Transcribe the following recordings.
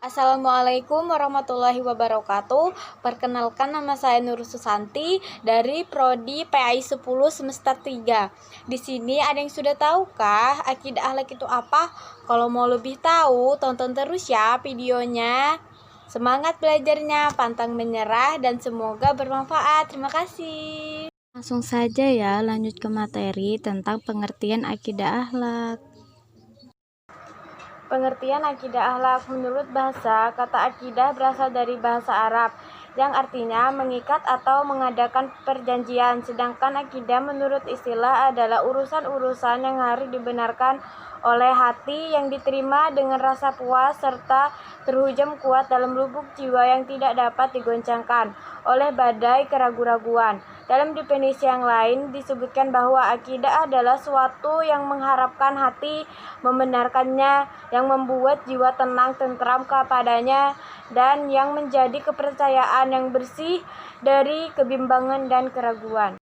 Assalamualaikum warahmatullahi wabarakatuh. Perkenalkan, nama saya Nur Susanti dari Prodi PAI 10 semester 3. Di sini ada yang sudah tahukah akidah akhlak itu apa? Kalau mau lebih tahu, tonton terus ya videonya. Semangat belajarnya, pantang menyerah, dan semoga bermanfaat. Terima kasih. Langsung saja ya, lanjut ke materi tentang pengertian akidah akhlak. Pengertian akidah akhlak. Menurut bahasa, kata akidah berasal dari bahasa Arab yang artinya mengikat atau mengadakan perjanjian. Sedangkan akidah menurut istilah adalah urusan-urusan yang harus dibenarkan oleh hati, yang diterima dengan rasa puas serta terhujam kuat dalam lubuk jiwa yang tidak dapat digoncangkan oleh badai keraguan-raguan. Dalam definisi yang lain disebutkan bahwa akidah adalah suatu yang mengharapkan hati membenarkannya, yang membuat jiwa tenang tentram kepadanya, dan yang menjadi kepercayaan yang bersih dari kebimbangan dan keraguan.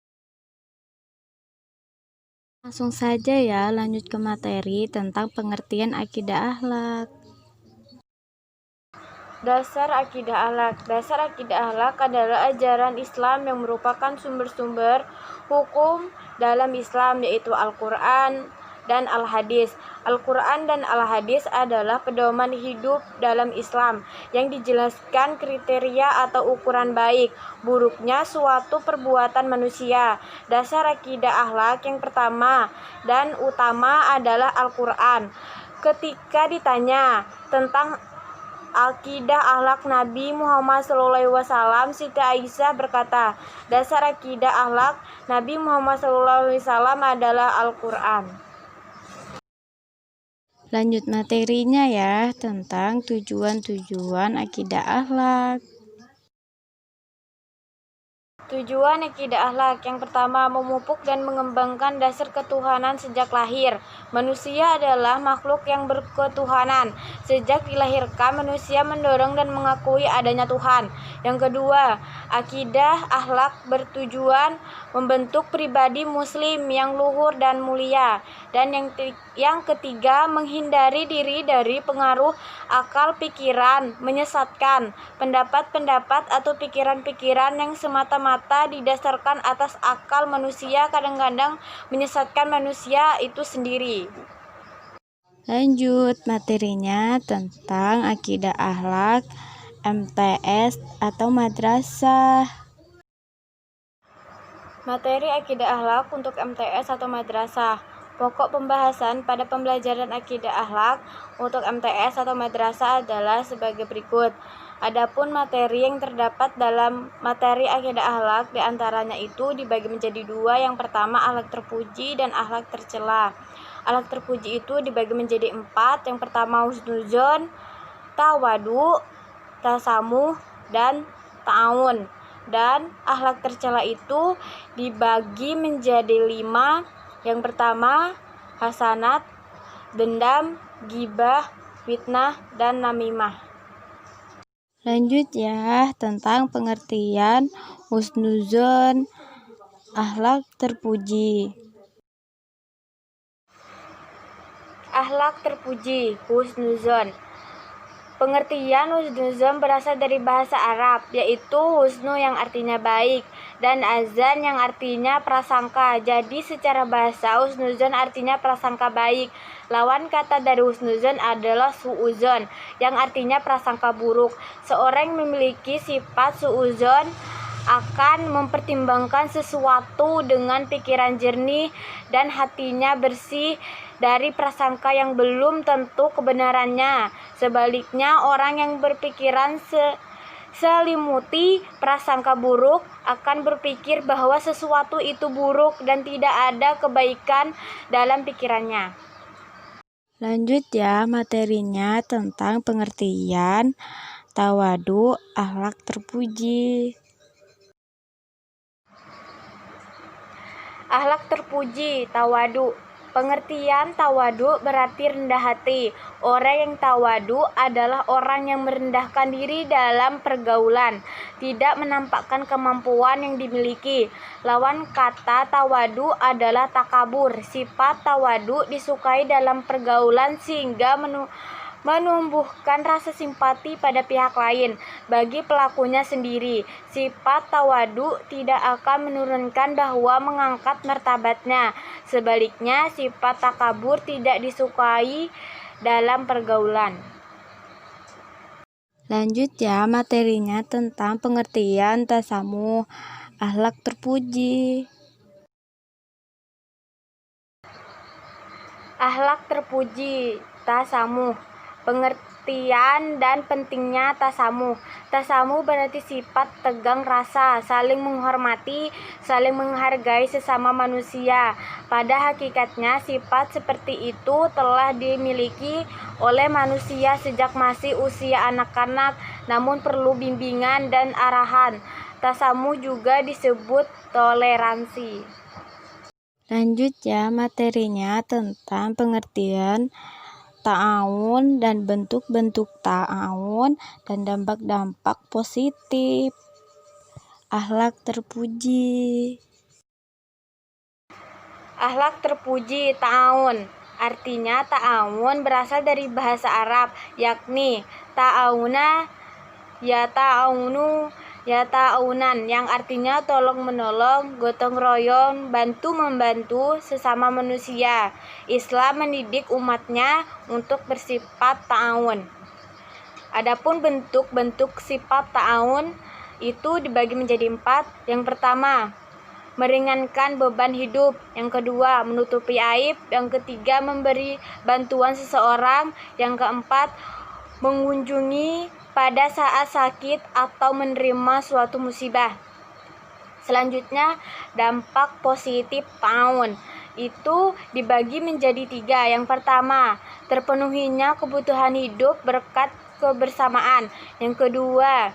Langsung saja ya, lanjut ke materi tentang pengertian akidah akhlak. Dasar akidah akhlak. Dasar akidah akhlak adalah ajaran Islam yang merupakan sumber-sumber hukum dalam Islam, yaitu Al-Quran dan Al-Hadis. Al-Quran dan Al-Hadis adalah pedoman hidup dalam Islam yang dijelaskan kriteria atau ukuran baik buruknya suatu perbuatan manusia. Dasar akidah akhlak yang pertama dan utama adalah Al-Quran. Ketika ditanya tentang akidah akhlak Nabi Muhammad SAW, Siti Aisyah berkata, dasar akidah akhlak Nabi Muhammad SAW adalah Al-Quran. Lanjut materinya ya, tentang tujuan-tujuan akidah akhlak. Tujuan akidah akhlak yang pertama, memupuk dan mengembangkan dasar ketuhanan sejak lahir. Manusia adalah makhluk yang berketuhanan. Sejak dilahirkan, manusia mendorong dan mengakui adanya Tuhan. Yang kedua, akidah akhlak bertujuan membentuk pribadi muslim yang luhur dan mulia. Dan yang ketiga, menghindari diri dari pengaruh akal pikiran menyesatkan, pendapat-pendapat atau pikiran-pikiran yang semata-mata didasarkan atas akal manusia kadang-kadang menyesatkan manusia itu sendiri. Lanjut materinya tentang akidah akhlak MTS atau madrasah. Materi akidah akhlak untuk MTS atau madrasah. Pokok pembahasan pada pembelajaran akidah akhlak untuk MTS atau madrasah adalah sebagai berikut. Adapun materi yang terdapat dalam materi akidah akhlak diantaranya itu dibagi menjadi dua. Yang pertama, akhlak terpuji dan akhlak tercela. Akhlak terpuji itu dibagi menjadi 4. Yang pertama, husnuzon, tawadu, tasamuh, dan ta'awun. Dan akhlak tercela itu dibagi menjadi 5. Yang pertama, hasanat, dendam, gibah, fitnah, dan namimah. Lanjut ya, tentang pengertian husnuzon, akhlak terpuji. Akhlak terpuji, husnuzon. Pengertian husnuzon berasal dari bahasa Arab, yaitu husnu yang artinya baik dan azan yang artinya prasangka. Jadi secara bahasa husnuzon artinya prasangka baik. Lawan kata dari husnuzon adalah suuzon yang artinya prasangka buruk. Seorang yang memiliki sifat suuzon akan mempertimbangkan sesuatu dengan pikiran jernih dan hatinya bersih dari prasangka yang belum tentu kebenarannya. Sebaliknya, orang yang berpikiran selimuti prasangka buruk akan berpikir bahwa sesuatu itu buruk dan tidak ada kebaikan dalam pikirannya. Lanjut ya, materinya tentang pengertian tawadu, akhlak terpuji. Akhlak terpuji, tawadu. Pengertian tawadu berarti rendah hati. Orang yang tawadu adalah orang yang merendahkan diri dalam pergaulan, tidak menampakkan kemampuan yang dimiliki. Lawan kata tawadu adalah takabur. Sifat tawadu disukai dalam pergaulan sehingga menumbuhkan rasa simpati pada pihak lain bagi pelakunya sendiri. Sifat tawadu tidak akan menurunkan bahwa mengangkat martabatnya. Sebaliknya, sifat takabur tidak disukai dalam pergaulan. Lanjut ya, materinya tentang pengertian tasamuh, akhlak terpuji. Akhlak terpuji, tasamuh. Pengertian dan pentingnya tasamuh. Tasamuh berarti sifat tegang rasa, saling menghormati, saling menghargai sesama manusia. Pada hakikatnya, sifat seperti itu telah dimiliki oleh manusia sejak masih usia anak-anak, namun perlu bimbingan dan arahan. Tasamuh juga disebut toleransi. Lanjut ya, materinya tentang pengertian ta'awun dan bentuk-bentuk ta'awun dan dampak-dampak positif. Akhlak terpuji. Akhlak terpuji, ta'awun. Artinya ta'awun berasal dari bahasa Arab, yakni ta'awuna, ya ta'awunu, ya ta'awunan, yang artinya tolong menolong, gotong royong, bantu membantu sesama manusia. Islam mendidik umatnya untuk bersifat ta'awun. Adapun bentuk-bentuk sifat ta'awun itu dibagi menjadi 4. Yang pertama, meringankan beban hidup. Yang kedua, menutupi aib. Yang ketiga, memberi bantuan seseorang. Yang keempat, mengunjungi pada saat sakit atau menerima suatu musibah. Selanjutnya, dampak positif ta'awun itu dibagi menjadi 3. Yang pertama, terpenuhinya kebutuhan hidup berkat kebersamaan. Yang kedua,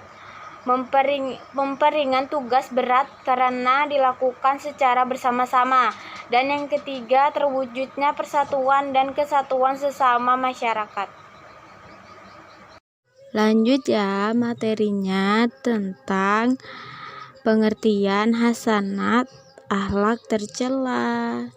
memperingan tugas berat karena dilakukan secara bersama-sama. Dan yang ketiga, terwujudnya persatuan dan kesatuan sesama masyarakat. Lanjut ya, materinya tentang pengertian hasanat, akhlak tercela.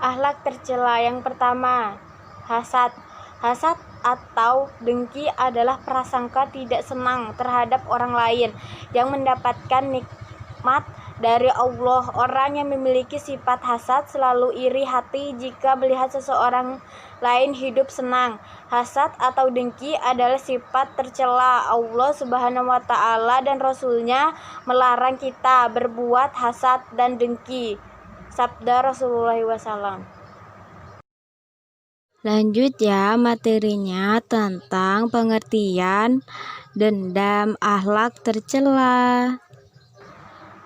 Akhlak tercela yang pertama, hasad. Hasad atau dengki adalah prasangka tidak senang terhadap orang lain yang mendapatkan nikmat dari Allah. Orang yang memiliki sifat hasad selalu iri hati jika melihat seseorang lain hidup senang. Hasad atau dengki adalah sifat tercela. Allah Subhanahu wa Ta'ala dan Rasul-Nya melarang kita berbuat hasad dan dengki. Sabda Rasulullah SAW. Lanjut ya, materinya tentang pengertian dendam, akhlak tercela.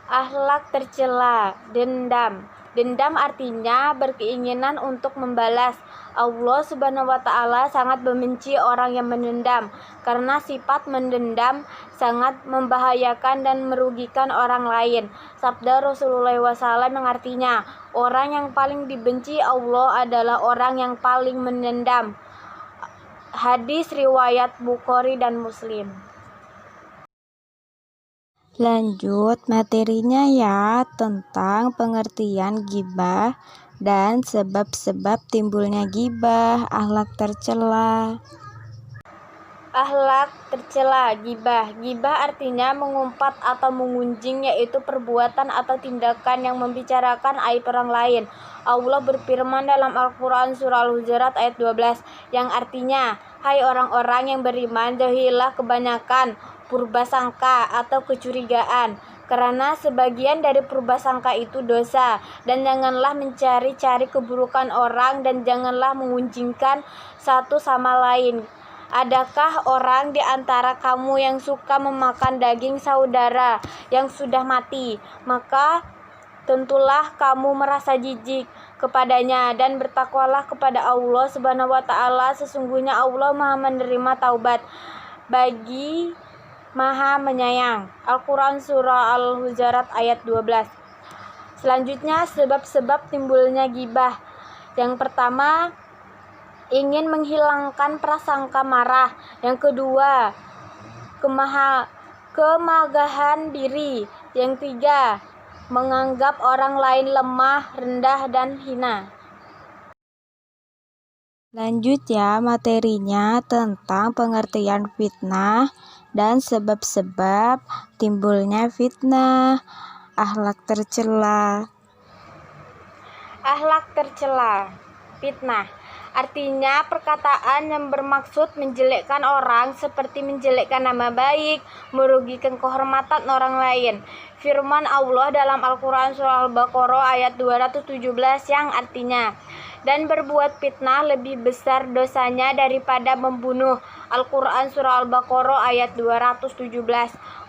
Akhlak tercela, dendam. Dendam artinya berkeinginan untuk membalas. Allah Subhanahu wa Ta'ala sangat membenci orang yang mendendam, karena sifat mendendam sangat membahayakan dan merugikan orang lain. Sabda Rasulullah SAW yang artinya, orang yang paling dibenci Allah adalah orang yang paling mendendam. Hadis riwayat Bukhari dan Muslim. Lanjut materinya ya, tentang pengertian ghibah dan sebab-sebab timbulnya ghibah, akhlak tercela. Akhlak tercela, ghibah. Ghibah artinya mengumpat atau mengunjing, yaitu perbuatan atau tindakan yang membicarakan aib orang lain. Allah berfirman dalam Al-Quran surah Al-Hujurat ayat 12, yang artinya, hai orang-orang yang beriman, jauhilah kebanyakan purbasangka atau kecurigaan, karena sebagian dari purbasangka itu dosa, dan janganlah mencari-cari keburukan orang, dan janganlah mengunjingkan satu sama lain. Adakah orang di antara kamu yang suka memakan daging saudara yang sudah mati? Maka tentulah kamu merasa jijik kepadanya, dan bertakwalah kepada Allah Subhanahu wa Ta'ala. Sesungguhnya Allah Maha menerima taubat bagi Maha menyayang. Al-Quran surah Al-Hujurat ayat 12. Selanjutnya, sebab-sebab timbulnya ghibah. Yang pertama, ingin menghilangkan prasangka marah. Yang kedua, kemagahan diri. Yang tiga, menganggap orang lain lemah, rendah, dan hina. Lanjut ya, materinya tentang pengertian fitnah dan sebab-sebab timbulnya fitnah, akhlak tercela. Akhlak tercela, fitnah. Artinya perkataan yang bermaksud menjelekkan orang seperti menjelekkan nama baik, merugikan kehormatan orang lain. Firman Allah dalam Al-Quran surah Al-Baqarah ayat 217 yang artinya, dan berbuat fitnah lebih besar dosanya daripada membunuh. Al-Quran surah Al-Baqarah ayat 217.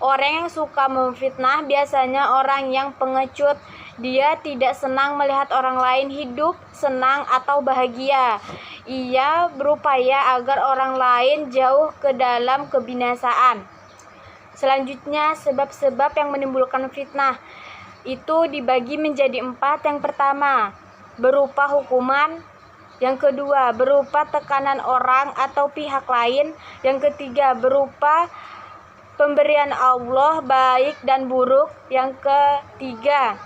Orang yang suka memfitnah biasanya orang yang pengecut. Dia tidak senang melihat orang lain hidup, senang atau bahagia. Ia berupaya agar orang lain jauh ke dalam kebinasaan. Selanjutnya, sebab-sebab yang menimbulkan fitnah itu dibagi menjadi 4. Yang pertama, berupa hukuman. Yang kedua, berupa tekanan orang atau pihak lain. Yang ketiga, berupa pemberian Allah baik dan buruk. Yang ketiga,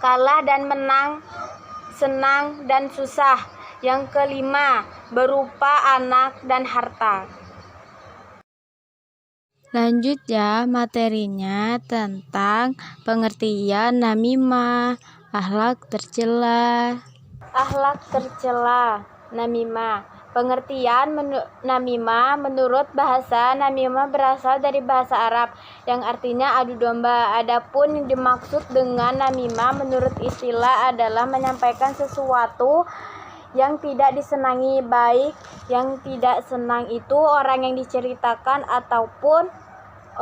kalah dan menang, senang dan susah. Yang kelima, berupa anak dan harta. Lanjut ya, materinya tentang pengertian namimah, akhlak tercela. Akhlak tercela, namimah. Pengertian namimah menurut bahasa namimah berasal dari bahasa Arab yang artinya adu domba. Adapun yang dimaksud dengan namimah menurut istilah adalah menyampaikan sesuatu yang tidak disenangi, baik yang tidak senang itu orang yang diceritakan ataupun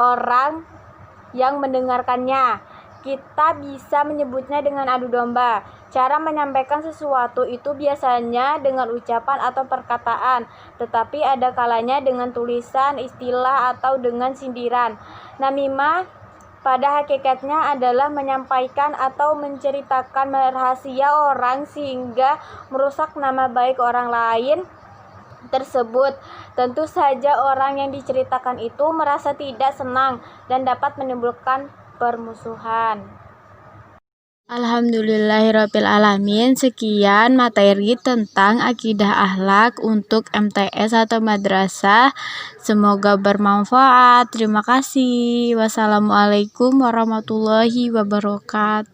orang yang mendengarkannya. Kita bisa menyebutnya dengan adu domba. Cara menyampaikan sesuatu itu biasanya dengan ucapan atau perkataan, tetapi ada kalanya dengan tulisan, istilah, atau dengan sindiran. Namimah pada hakikatnya adalah menyampaikan atau menceritakan rahasia orang sehingga merusak nama baik orang lain tersebut. Tentu saja orang yang diceritakan itu merasa tidak senang dan dapat menimbulkan permusuhan. Alhamdulillahirrabbilalamin. Sekian materi tentang akidah akhlak untuk MTS atau madrasah. Semoga bermanfaat. Terima kasih. Wassalamualaikum warahmatullahi wabarakatuh.